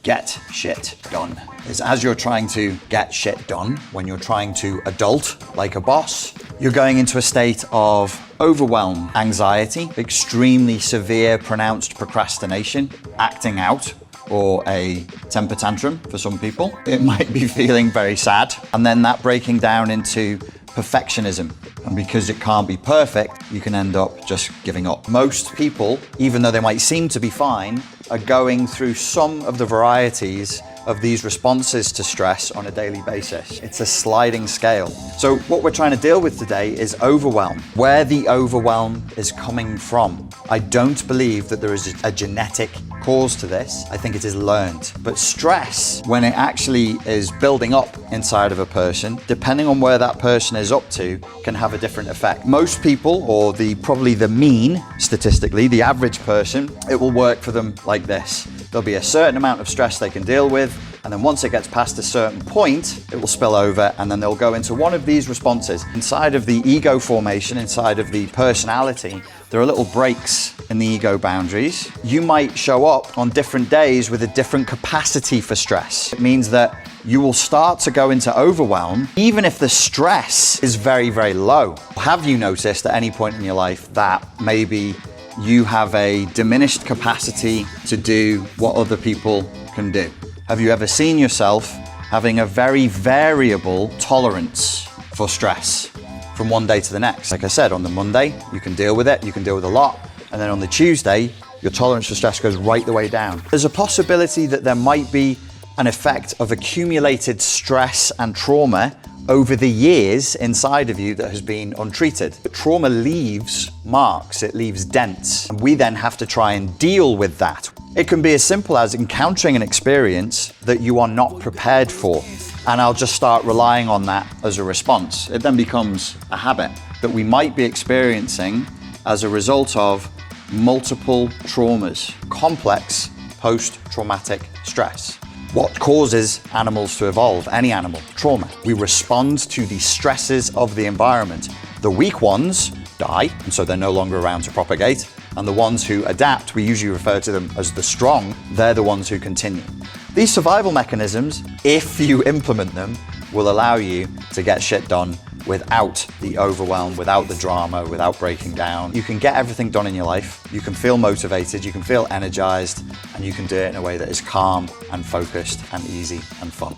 get shit done. Is as you're trying to get shit done, when you're trying to adult like a boss, you're going into a state of overwhelm, anxiety, extremely severe pronounced procrastination, acting out, or a temper tantrum for some people. It might be feeling very sad, and then that breaking down into perfectionism. And because it can't be perfect, you can end up just giving up. Most people, even though they might seem to be fine, are going through some of the varieties of these responses to stress on a daily basis. It's a sliding scale. So what we're trying to deal with today is overwhelm, where the overwhelm is coming from. I don't believe that there is a genetic cause to this. I think it is learned. But stress, when it actually is building up inside of a person, depending on where that person is up to, can have a different effect. Most people, or probably the mean, statistically, the average person, it will work for them like this. There'll be a certain amount of stress they can deal with, and then once it gets past a certain point, it will spill over, and then they'll go into one of these responses. Inside of the ego formation, inside of the personality, there are little breaks in the ego boundaries. You might show up on different days with a different capacity for stress. It means that you will start to go into overwhelm, even if the stress is very, very low. Have you noticed at any point in your life that maybe you have a diminished capacity to do what other people can do? Have you ever seen yourself having a very variable tolerance for stress from one day to the next? Like I said, on the Monday, you can deal with it, you can deal with a lot. And then on the Tuesday, your tolerance for stress goes right the way down. There's a possibility that there might be an effect of accumulated stress and trauma over the years inside of you that has been untreated. But trauma leaves marks, it leaves dents, and we then have to try and deal with that. It can be as simple as encountering an experience that you are not prepared for, and I'll just start relying on that as a response. It then becomes a habit that we might be experiencing as a result of multiple traumas, complex post-traumatic stress. What causes animals to evolve? Any animal, trauma. We respond to the stresses of the environment. The weak ones die, and so they're no longer around to propagate. And the ones who adapt, we usually refer to them as the strong, they're the ones who continue. These survival mechanisms, if you implement them, will allow you to get shit done without the overwhelm, without the drama, without breaking down. You can get everything done in your life. You can feel motivated, you can feel energized, and you can do it in a way that is calm and focused and easy and fun.